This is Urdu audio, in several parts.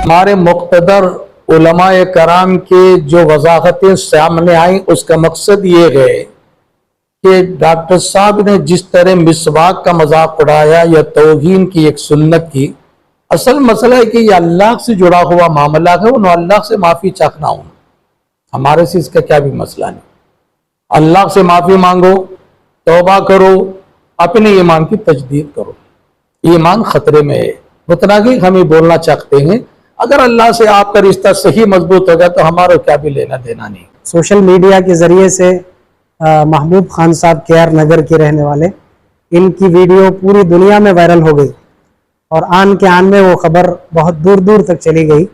ہمارے مقتدر علماء کرام کے جو وضاحتیں سامنے آئیں اس کا مقصد یہ ہے کہ ڈاکٹر صاحب نے جس طرح مسواک کا مذاق اڑایا یا توہین کی ایک سنت کی، اصل مسئلہ ہے کہ یہ اللہ سے جڑا ہوا معاملہ ہے، انہوں اللہ سے معافی چاہنا ہوں، ہمارے سے اس کا کیا بھی مسئلہ نہیں۔ اللہ سے معافی مانگو، توبہ کرو، اپنے ایمان کی تجدید کرو، ایمان خطرے میں ہے، اتنا کہ ہم یہ بولنا چاہتے ہیں اگر اللہ سے آپ کا رشتہ صحیح مضبوط ہوگا تو ہمارا کیا بھی لینا دینا نہیں۔ سوشل میڈیا کے ذریعے سے محبوب خان صاحب KR نگر کے رہنے والے، ان کی ویڈیو پوری دنیا میں وائرل ہو گئی اور آن کے آن میں وہ خبر بہت دور دور تک چلی گئی،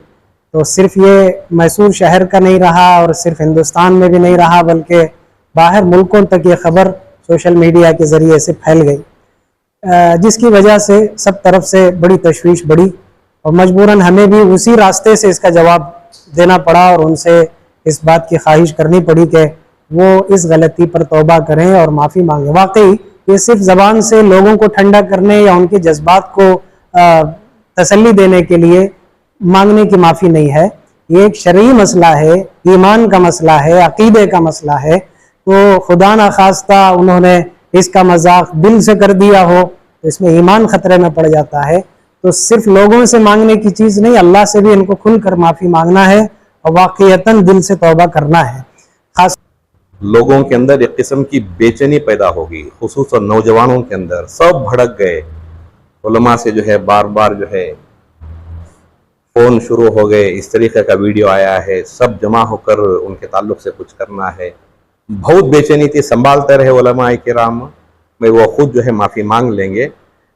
تو صرف یہ میسور شہر کا نہیں رہا اور صرف ہندوستان میں بھی نہیں رہا بلکہ باہر ملکوں تک یہ خبر سوشل میڈیا کے ذریعے سے پھیل گئی، جس کی وجہ سے سب طرف سے بڑی تشویش بڑھی اور مجبوراً ہمیں بھی اسی راستے سے اس کا جواب دینا پڑا اور ان سے اس بات کی خواہش کرنی پڑی کہ وہ اس غلطی پر توبہ کریں اور معافی مانگیں۔ واقعی یہ صرف زبان سے لوگوں کو ٹھنڈا کرنے یا ان کے جذبات کو تسلی دینے کے لیے مانگنے کی معافی نہیں ہے، یہ ایک شرعی مسئلہ ہے، ایمان کا مسئلہ ہے، عقیدے کا مسئلہ ہے، تو خدا نخواستہ انہوں نے اس کا مذاق دل سے کر دیا ہو تو اس میں ایمان خطرے میں پڑ جاتا ہے، تو صرف لوگوں سے مانگنے کی چیز نہیں، اللہ سے بھی ان کو کھل کر معافی مانگنا ہے اور واقعتاً دل سے توبہ کرنا ہے۔ خاص لوگوں کے اندر ایک قسم کی بے چینی پیدا ہوگی، خصوصاً نوجوانوں کے اندر، سب بھڑک گئے، علماء سے جو ہے بار بار جو ہے فون شروع ہو گئے، اس طریقے کا ویڈیو آیا ہے، سب جمع ہو کر ان کے تعلق سے کچھ کرنا ہے، بہت بے چینی تھی، سنبھالتے رہے علماء کرام، میں وہ خود جو ہے معافی مانگ لیں گے،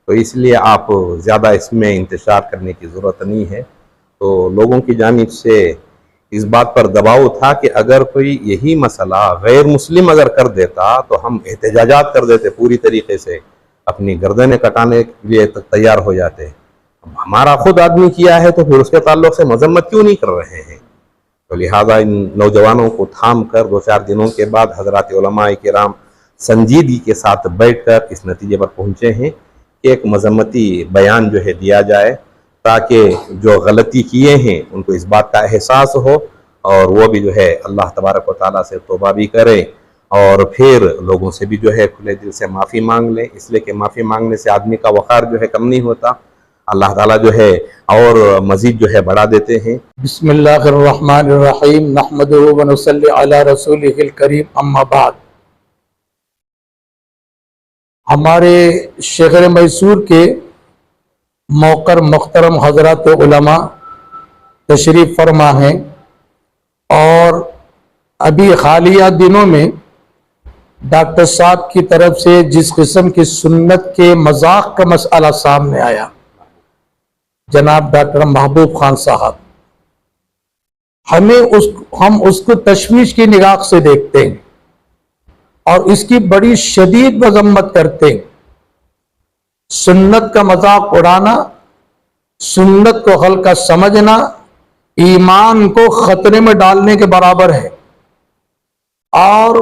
تو اس لیے آپ زیادہ اس میں انتشار کرنے کی ضرورت نہیں ہے۔ تو لوگوں کی جانب سے اس بات پر دباؤ تھا کہ اگر کوئی یہی مسئلہ غیر مسلم اگر کر دیتا تو ہم احتجاجات کر دیتے، پوری طریقے سے اپنی گردنیں کٹانے کے لیے تیار ہو جاتے، ہمارا خود آدمی کیا ہے تو پھر اس کے تعلق سے مذمت کیوں نہیں کر رہے ہیں؟ تو لہٰذا ان نوجوانوں کو تھام کر 2-4 دنوں کے بعد حضرات علماء کرام سنجیدگی کے ساتھ بیٹھ کر اس نتیجے پر پہنچے ہیں کہ ایک مذمتی بیان جو ہے دیا جائے تاکہ جو غلطی کیے ہیں ان کو اس بات کا احساس ہو اور وہ بھی جو ہے اللہ تبارک و تعالیٰ سے توبہ بھی کرے اور پھر لوگوں سے بھی جو ہے کھلے دل سے معافی مانگ لیں، اس لیے کہ معافی مانگنے سے آدمی کا وقار جو ہے کم نہیں ہوتا، اللہ تعالیٰ جو ہے اور مزید جو ہے بڑھا دیتے ہیں۔ بسم اللہ الرحمن الرحیم، نحمدہ و نصلی علی رسولہ الکریم، اما بعد۔ ہمارے شہر میسور کے موقر محترم حضرات علماء تشریف فرما ہیں اور ابھی حالیہ دنوں میں ڈاکٹر صاحب کی طرف سے جس قسم کی سنت کے مذاق کا مسئلہ سامنے آیا، جناب ڈاکٹر محبوب خان صاحب، ہم اس کو تشویش کی نگاہ سے دیکھتے ہیں اور اس کی بڑی شدید مذمت کرتے ہیں۔ سنت کا مذاق اڑانا، سنت کو ہلکا سمجھنا ایمان کو خطرے میں ڈالنے کے برابر ہے، اور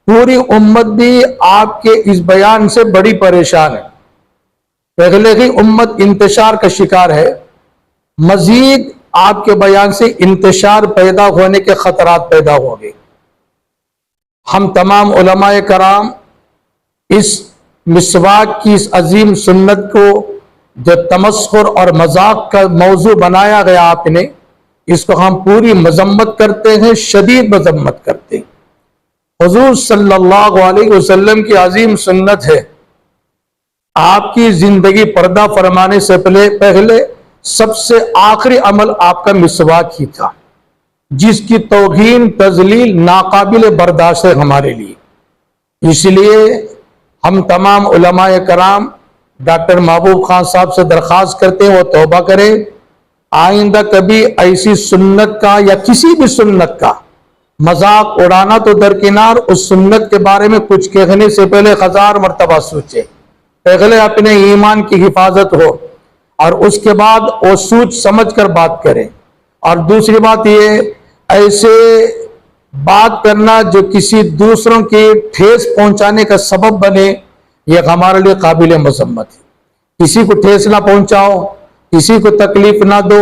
پوری امت بھی آپ کے اس بیان سے بڑی پریشان ہے۔ پہلے ہی امت انتشار کا شکار ہے، مزید آپ کے بیان سے انتشار پیدا ہونے کے خطرات پیدا ہوں گے۔ ہم تمام علماء کرام اس مسواک کی اس عظیم سنت کو جو تمسخر اور مذاق کا موضوع بنایا گیا آپ نے، اس کو ہم پوری مذمت کرتے ہیں، شدید مذمت کرتے ہیں۔ حضور صلی اللہ علیہ وسلم کی عظیم سنت ہے، آپ کی زندگی پردہ فرمانے سے پہلے سب سے آخری عمل آپ کا مسواک ہی تھا، جس کی توہین تذلیل ناقابل برداشت ہے ہمارے لیے۔ اس لیے ہم تمام علماء کرام ڈاکٹر محبوب خان صاحب سے درخواست کرتے ہیں وہ توبہ کریں، آئندہ کبھی ایسی سنت کا یا کسی بھی سنت کا مذاق اڑانا تو درکنار، اس سنت کے بارے میں کچھ کہنے سے پہلے 1000 مرتبہ سوچیں، پہلے اپنے ایمان کی حفاظت ہو اور اس کے بعد وہ سوچ سمجھ کر بات کریں۔ اور دوسری بات یہ، ایسے بات کرنا جو کسی دوسروں کی ٹھیس پہنچانے کا سبب بنے، یہ ہمارے لیے قابل مذمت ہے۔ کسی کو ٹھیس نہ پہنچاؤ، کسی کو تکلیف نہ دو،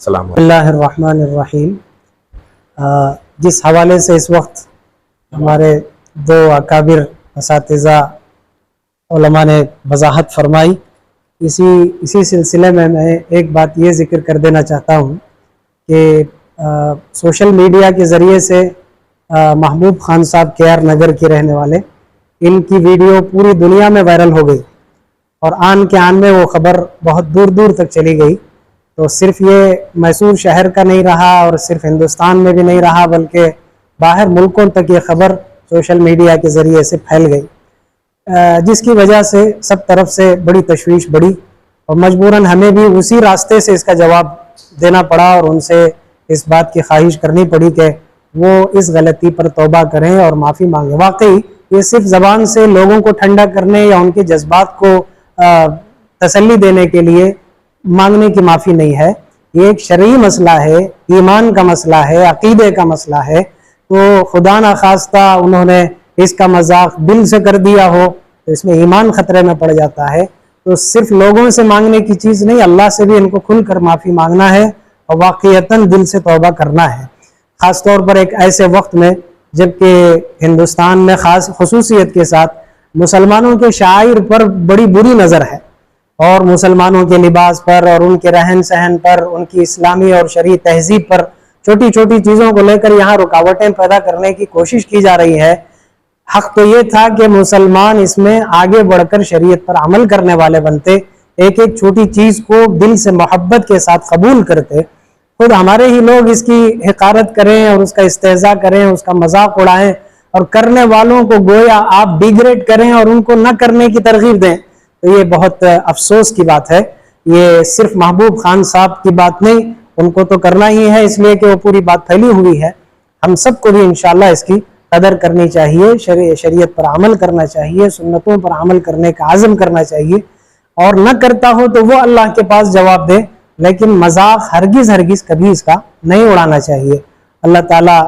السلام علیکم۔ اللہ الرحمن الرحیم۔ جس حوالے سے اس وقت ہمارے دو اکابر اساتذہ علماء نے وضاحت فرمائی، اسی سلسلے میں ایک بات یہ ذکر کر دینا چاہتا ہوں کہ سوشل میڈیا کے ذریعے سے محبوب خان صاحب کے آر نگر کے رہنے والے، ان کی ویڈیو پوری دنیا میں وائرل ہو گئی اور آن کے آن میں وہ خبر بہت دور دور تک چلی گئی۔ تو صرف یہ میسور شہر کا نہیں رہا اور صرف ہندوستان میں بھی نہیں رہا، بلکہ باہر ملکوں تک یہ خبر سوشل میڈیا کے ذریعے سے پھیل گئی، جس کی وجہ سے سب طرف سے بڑی تشویش بڑھی اور مجبوراً ہمیں بھی اسی راستے سے اس کا جواب دینا پڑا اور ان سے اس بات کی خواہش کرنی پڑی کہ وہ اس غلطی پر توبہ کریں اور معافی مانگیں۔ واقعی یہ صرف زبان سے لوگوں کو ٹھنڈا کرنے یا ان کے جذبات کو تسلی دینے کے لیے مانگنے کی معافی نہیں ہے، یہ ایک شرعی مسئلہ ہے، ایمان کا مسئلہ ہے، عقیدے کا مسئلہ ہے۔ تو خدا نخواستہ انہوں نے اس کا مذاق دل سے کر دیا ہو تو اس میں ایمان خطرے میں پڑ جاتا ہے۔ تو صرف لوگوں سے مانگنے کی چیز نہیں، اللہ سے بھی ان کو کھل کر معافی مانگنا ہے اور واقعتاً دل سے توبہ کرنا ہے، خاص طور پر ایک ایسے وقت میں جبکہ ہندوستان میں خاص خصوصیت کے ساتھ مسلمانوں کے شعائر پر بڑی بری نظر ہے اور مسلمانوں کے لباس پر اور ان کے رہن سہن پر، ان کی اسلامی اور شرعی تہذیب پر چھوٹی چھوٹی چیزوں کو لے کر یہاں رکاوٹیں پیدا کرنے کی کوشش کی جا رہی ہے۔ حق تو یہ تھا کہ مسلمان اس میں آگے بڑھ کر شریعت پر عمل کرنے والے بنتے، ایک ایک چھوٹی چیز کو دل سے محبت کے ساتھ قبول کرتے۔ خود ہمارے ہی لوگ اس کی حقارت کریں اور اس کا استہزاء کریں، اس کا مذاق اڑائیں اور کرنے والوں کو گویا آپ ڈیگریڈ کریں اور ان کو نہ کرنے کی ترغیب دیں، تو یہ بہت افسوس کی بات ہے۔ یہ صرف محبوب خان صاحب کی بات نہیں، ان کو تو کرنا ہی ہے اس لیے کہ وہ پوری بات پھیلی ہوئی ہے۔ ہم سب کو بھی انشاءاللہ اس کی قدر کرنی چاہیے، شریعت پر عمل کرنا چاہیے، سنتوں پر عمل کرنے کا عزم کرنا چاہیے، اور نہ کرتا ہو تو وہ اللہ کے پاس جواب دے، لیکن مذاق ہرگز کبھی اس کا نہیں اڑانا چاہیے۔ اللہ تعالیٰ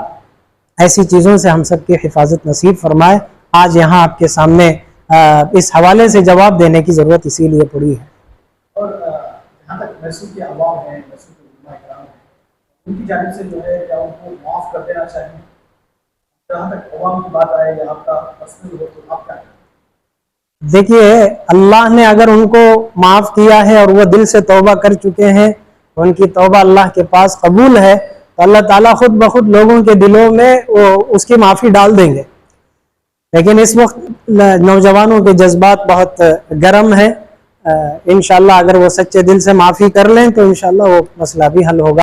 ایسی چیزوں سے ہم سب کی حفاظت نصیب فرمائے۔ آج یہاں آپ کے سامنے اس حوالے سے جواب دینے کی ضرورت اسی لیے پڑی ہے۔ اور جہاں تک میسور کے عوام ہیں، میسور کے علماء کرام ہیں، ان کی جانب سے جو ہے کیا ان کو معاف کر دینا چاہیے؟ جہاں تک عوام کی بات آئے یا آپ کا پرسنل ہو تو آپ کیا کہیں؟ دیکھیے، اللہ نے اگر ان کو معاف کیا ہے اور وہ دل سے توبہ کر چکے ہیں، ان کی توبہ اللہ کے پاس قبول ہے، تو اللہ تعالیٰ خود بخود لوگوں کے دلوں میں اس کی معافی ڈال دیں گے۔ لیکن اس وقت نوجوانوں کے جذبات بہت گرم ہیں، انشاءاللہ اگر وہ سچے دل سے معافی کر لیں تو انشاءاللہ وہ مسئلہ بھی حل ہوگا۔